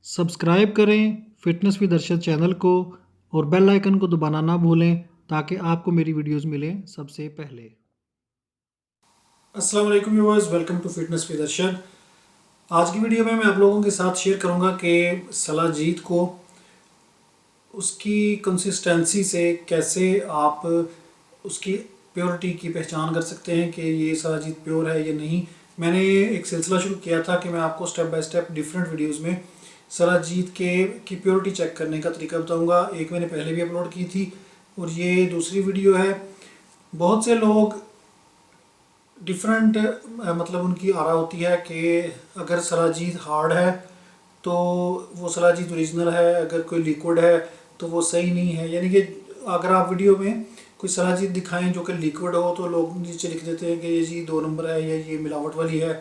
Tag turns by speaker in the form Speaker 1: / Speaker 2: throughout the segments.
Speaker 1: Subscribe करें fitness with Arshad channel को और बेल आइकन को दबाना ना भूलें ताकि आपको मेरी वीडियोस मिलें सबसे पहले। अस्सलाम वालेकुम viewers, welcome to fitness with Arshad. आज की वीडियो में मैं आप लोगों के साथ शेयर करूंगा कि सलाजीत को उसकी कंसिस्टेंसी से कैसे आप उसकी प्योरिटी की पहचान कर सकते हैं कि ये सलाजीत प्योर है या नहीं। मैंने एक सिलसिला शुरू किया था कि मैं आपको step by step different videos में सलाजीत की प्योरिटी चेक करने का तरीका बताऊंगा। एक मैंने पहले भी अपलोड की थी और ये दूसरी वीडियो है। बहुत से लोग डिफरेंट मतलब उनकी आरा होती है कि अगर सलाजीत हार्ड है तो वो सलाजीत ओरिजिनल है, अगर कोई लिक्विड है तो वो सही नहीं है। यानी कि अगर आप वीडियो में कोई सलाजीत दिखाएं जो कि लिक्विड हो तो लोग नीचे लिख देते हैं कि ये जी 2 नंबर है या ये मिलावट वाली है।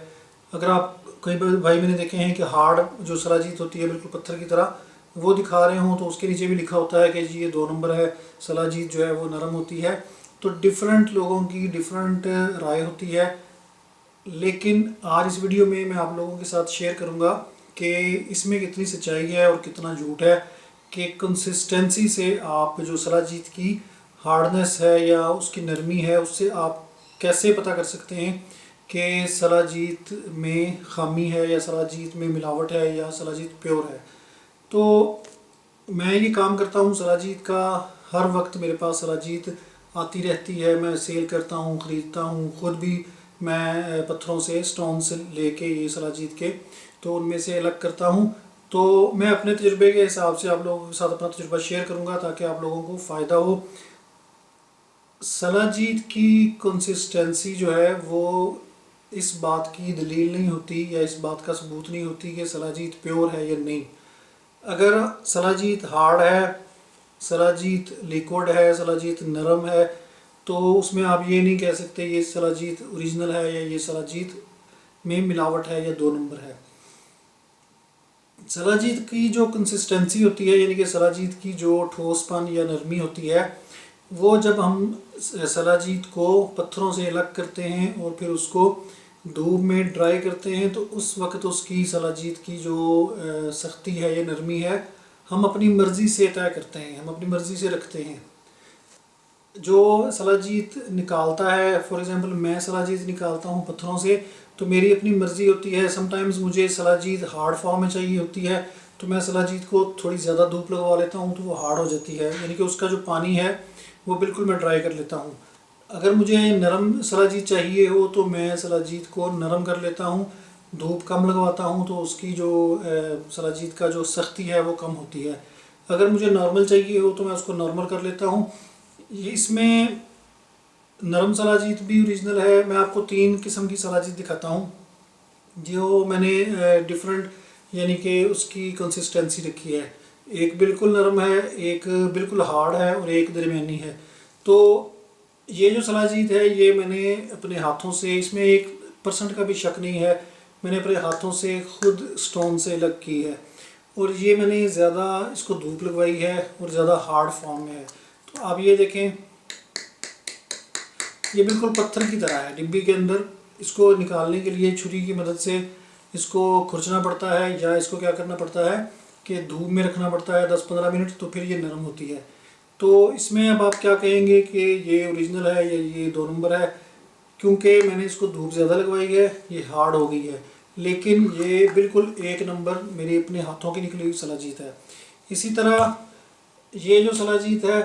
Speaker 1: अगर आप कई भाई मैंने देखे हैं कि हार्ड जो सलाजीत होती है बिल्कुल पत्थर की तरह वो दिखा रहे हों तो उसके नीचे भी लिखा होता है कि जी ये 2 नंबर है। सलाजीत जो है वो नरम होती है। तो डिफरेंट लोगों की डिफरेंट राय होती है। लेकिन आज इस वीडियो में मैं आप लोगों के साथ शेयर करूंगा कि इसमें कितनी सच्चाई है और कितना झूठ है कि कंसिस्टेंसी से आप जो सलाजीत की हार्डनेस है या उसकी नरमी है उससे आप कैसे पता कर सकते हैं कि सलाजीत में खामी है या सलाजीत में मिलावट है या सलाजीत प्योर है। तो मैं ये काम करता हूँ सलाजीत का, हर वक्त मेरे पास सलाजीत आती रहती है। मैं सेल करता हूँ, ख़रीदता हूँ, ख़ुद भी मैं पत्थरों से स्टोन से लेके ये सलाजीत के तो उनमें से अलग करता हूँ। तो मैं अपने तजुर्बे के हिसाब से आप लोगों के साथ अपना तजुर्बा शेयर करूँगा ताकि आप लोगों को फ़ायदा हो। सलाजीत की कंसिस्टेंसी जो है वो इस बात की दलील नहीं होती या इस बात का सबूत नहीं होती कि सलाजीत प्योर है या नहीं। अगर सलाजीत हार्ड है, सलाजीत लिक्विड है, सलाजीत नरम है तो उसमें आप ये नहीं कह सकते ये सलाजीत ओरिजिनल है या ये सलाजीत में मिलावट है या 2 नंबर है। सलाजीत की जो कंसिस्टेंसी होती है यानी कि सलाजीत की जो ठोसपन या नरमी होती है वो जब हम सलाजीत को पत्थरों से अलग करते हैं और फिर उसको धूप में ड्राई करते हैं तो उस वक्त उसकी सलाजीत की जो सख्ती है या नरमी है हम अपनी मर्ज़ी से तय करते हैं, हम अपनी मर्ज़ी से रखते हैं। जो सलाजीत निकालता है, फॉर एग्ज़ाम्पल मैं सलाजीत निकालता हूँ पत्थरों से तो मेरी अपनी मर्ज़ी होती है। समटाइम्स मुझे सलाजीत हार्ड फॉर्म में चाहिए होती है तो मैं सलाजीत को थोड़ी ज़्यादा धूप लगवा लेता हूँ तो वो हार्ड हो जाती है, यानी कि उसका जो पानी है वो बिल्कुल मैं ड्राई कर लेता हूँ। अगर मुझे नरम सलाजीत चाहिए हो तो मैं सलाजीत को नरम कर लेता हूँ, धूप कम लगवाता हूँ तो उसकी जो सलाजीत का जो सख्ती है वो कम होती है। अगर मुझे नॉर्मल चाहिए हो तो मैं उसको नॉर्मल कर लेता हूँ। इसमें नरम सलाजीत भी ओरिजिनल है। मैं आपको 3 किस्म की सलाजीत दिखाता हूँ जो मैंने डिफरेंट यानी कि उसकी कंसिस्टेंसी रखी है। एक बिल्कुल नरम है, एक बिल्कुल हार्ड है और एक दरमियानी है। तो ये जो सलाजीत है ये मैंने अपने हाथों से, इसमें 1% का भी शक नहीं है, मैंने अपने हाथों से खुद स्टोन से अलग की है और ये मैंने ज़्यादा इसको धूप लगवाई है और ज़्यादा हार्ड फॉर्म में है। तो आप ये देखें ये बिल्कुल पत्थर की तरह है डिब्बी के अंदर। इसको निकालने के लिए छुरी की मदद से इसको खुरचना पड़ता है या इसको क्या करना पड़ता है कि धूप में रखना पड़ता है 10-15 मिनट तो फिर ये नरम होती है। तो इसमें अब आप क्या कहेंगे कि ये ओरिजिनल है या ये 2 नंबर है, क्योंकि मैंने इसको धूप ज़्यादा लगवाई है ये हार्ड हो गई है। लेकिन ये बिल्कुल 1 नंबर मेरे अपने हाथों की निकली हुई सलाजीत है। इसी तरह ये जो सलाजीत है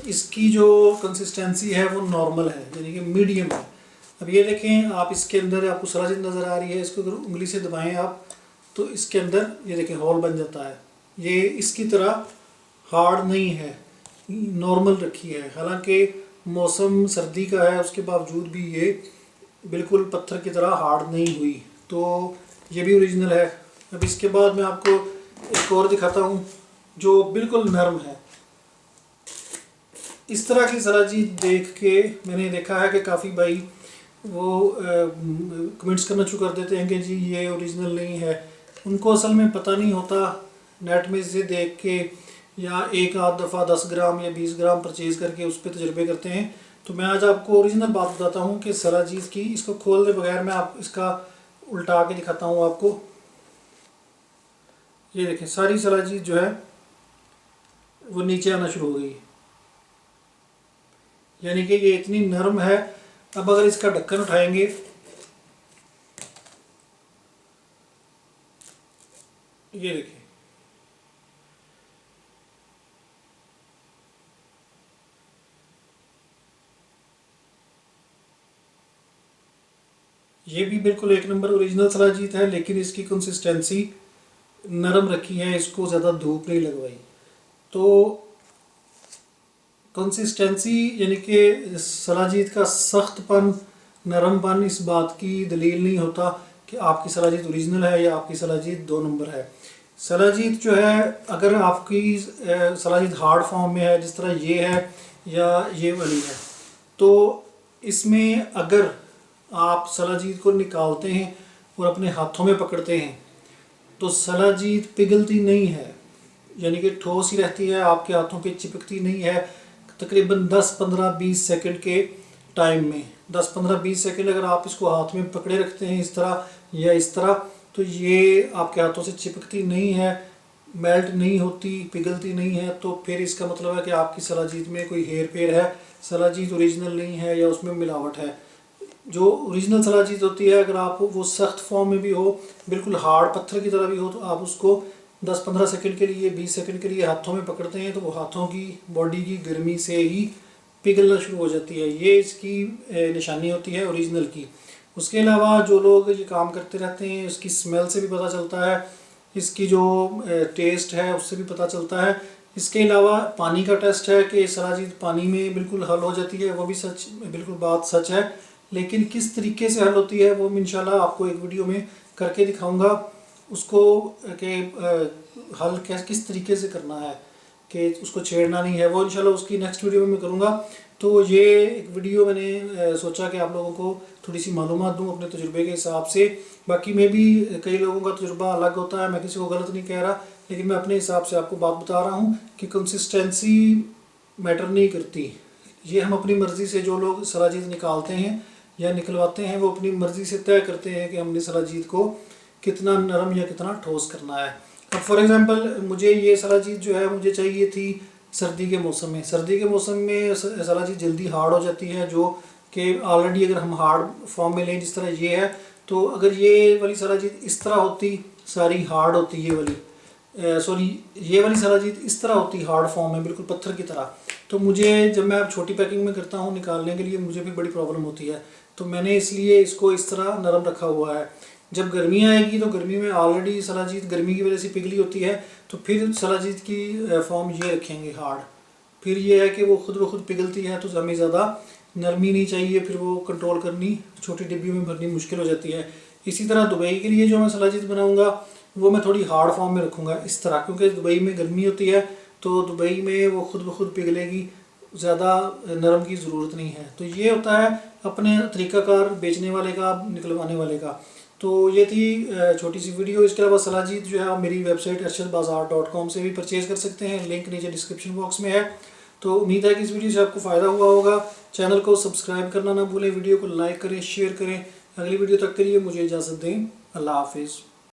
Speaker 1: इसकी जो कंसिस्टेंसी है वो नॉर्मल है यानी कि मीडियम है। अब ये देखें आप, इसके अंदर आपको सलाजीत नज़र आ रही है, इसको अगर उंगली से दबाएं आप तो इसके अंदर ये देखें होल बन जाता है। ये इसकी तरह हार्ड नहीं है, नॉर्मल रखी है। हालांकि मौसम सर्दी का है उसके बावजूद भी ये बिल्कुल पत्थर की तरह हार्ड नहीं हुई, तो ये भी ओरिजिनल है। अब इसके बाद मैं आपको एक और दिखाता हूँ जो बिल्कुल नरम है। इस तरह की सलाजीत देख के मैंने देखा है कि काफ़ी भाई वो कमेंट्स करना शुरू कर देते हैं कि जी ये ओरिजिनल नहीं है। उनको असल में पता नहीं होता, नेट में से देख के या एक आध दफ़ा 10 ग्राम या 20 ग्राम परचेज़ करके उस पर तजर्बे करते हैं। तो मैं आज आपको ओरिजिनल बात बताता हूँ कि सलाजीत की, इसको खोलने बगैर मैं आप इसका उल्टा के दिखाता हूँ आपको। ये देखें सारी सलाजीत जो है वो नीचे आना शुरू हो गई है, यानी कि ये इतनी नरम है। अब अगर इसका ढक्कन उठाएंगे, ये देखिए ये भी बिल्कुल एक नंबर ओरिजिनल सलाजीत है, लेकिन इसकी कंसिस्टेंसी नरम रखी है, इसको ज़्यादा धूप नहीं लगवाई। तो कंसिस्टेंसी यानी कि सलाजीत का सख्तपन, नरमपन इस बात की दलील नहीं होता कि आपकी सलाजीत ओरिजिनल है या आपकी सलाजीत 2 नंबर है। सलाजीत जो है, अगर आपकी सलाजीत हार्ड फॉर्म में है जिस तरह ये है या ये वाली है, तो इसमें अगर आप सलाजीत को निकालते हैं और अपने हाथों में पकड़ते हैं तो सलाजीत पिघलती नहीं है, यानी कि ठोस ही रहती है, आपके हाथों पे चिपकती नहीं है। तकरीबन 10-15-20 सेकंड के टाइम में 10-15-20 सेकंड अगर आप इसको हाथ में पकड़े रखते हैं इस तरह या इस तरह, तो ये आपके हाथों से चिपकती नहीं है, मेल्ट नहीं होती, पिघलती नहीं है। तो फिर इसका मतलब है कि आपकी सलाजीत में कोई हेर फेर है, सलाजीत ओरिजिनल नहीं है या उसमें मिलावट है। जो ओरिजिनल सलाजीत होती है, अगर आप वो सख्त फॉर्म में भी हो, बिल्कुल हार्ड पत्थर की तरह भी हो, तो आप उसको 10-15 सेकंड के लिए, 20 सेकंड के लिए हाथों में पकड़ते हैं तो वो हाथों की बॉडी की गर्मी से ही पिघलना शुरू हो जाती है। ये इसकी निशानी होती है ओरिजिनल की। उसके अलावा जो लोग ये काम करते रहते हैं, उसकी स्मेल से भी पता चलता है, इसकी जो टेस्ट है उससे भी पता चलता है। इसके अलावा पानी का टेस्ट है कि सलाजीत पानी में बिल्कुल हल हो जाती है, वो भी सच, बिल्कुल बात सच है। लेकिन किस तरीके से हल होती है वो मैं इंशाल्लाह आपको एक वीडियो में करके दिखाऊंगा, उसको कि हल किस तरीके से करना है, कि उसको छेड़ना नहीं है, वो इंशाल्लाह उसकी नेक्स्ट वीडियो में मैं करूँगा। तो ये एक वीडियो मैंने सोचा कि आप लोगों को थोड़ी सी मालूमात दूँ अपने तजुर्बे के हिसाब से। बाकी में भी कई लोगों का तजुर्बा अलग होता है, मैं किसी को गलत नहीं कह रहा, लेकिन मैं अपने हिसाब से आपको बात बता रहा हूँ कि कंसिस्टेंसी मैटर नहीं करती। ये हम अपनी मर्ज़ी से, जो लोग सलाजीत निकालते हैं या निकलवाते हैं, वो अपनी मर्ज़ी से तय करते हैं कि हमने सलाजीत को कितना नरम या कितना ठोस करना है। अब फॉर एग्ज़ाम्पल मुझे ये सलाजीत जो है मुझे चाहिए थी सर्दी के मौसम में। सर्दी के मौसम में सलाजीत जल्दी हार्ड हो जाती है, जो कि ऑलरेडी अगर हम हार्ड फॉर्म में लें जिस तरह ये है, तो अगर ये वाली सलाजीत इस तरह होती, सारी हार्ड होती, ये वाली सॉरी ये वाली सलाजीत इस तरह होती हार्ड फॉर्म में बिल्कुल पत्थर की तरह, तो मुझे जब मैं अब छोटी पैकिंग में करता हूँ निकालने के लिए मुझे भी बड़ी प्रॉब्लम होती है। तो मैंने इसलिए इसको इस तरह नरम रखा हुआ है। जब गर्मी आएगी तो गर्मी में ऑलरेडी सलाजीत गर्मी की वजह से पिघली होती है, तो फिर सलाजीत की फॉर्म ये रखेंगे हार्ड, फिर ये है कि वो खुद ब खुद पिघलती है, तो हमें ज़्यादा नरमी नहीं चाहिए, फिर वो कंट्रोल करनी, छोटी डिब्बी में भरनी मुश्किल हो जाती है। इसी तरह दुबई के लिए जो मैं सलाजीत बनाऊँगा वो मैं थोड़ी हार्ड फॉर्म में रखूँगा इस तरह, क्योंकि दुबई में गर्मी होती है तो दुबई में वो खुद ब खुद पिघलेगी, ज़्यादा नरम की ज़रूरत नहीं है। तो ये होता है अपने तरीक़ाकार बेचने वाले का, निकलवाने वाले का। तो ये थी छोटी सी वीडियो। इसके अलावा सलाजीत जो है आप मेरी वेबसाइट arshadbazaar.com से भी परचेज़ कर सकते हैं, लिंक नीचे डिस्क्रिप्शन बॉक्स में है। तो उम्मीद है कि इस वीडियो से आपको फ़ायदा हुआ होगा। चैनल को सब्सक्राइब करना ना भूलें, वीडियो को लाइक करें, शेयर करें। अगली वीडियो तक के लिए मुझे इजाज़त दें। अल्लाह हाफिज़।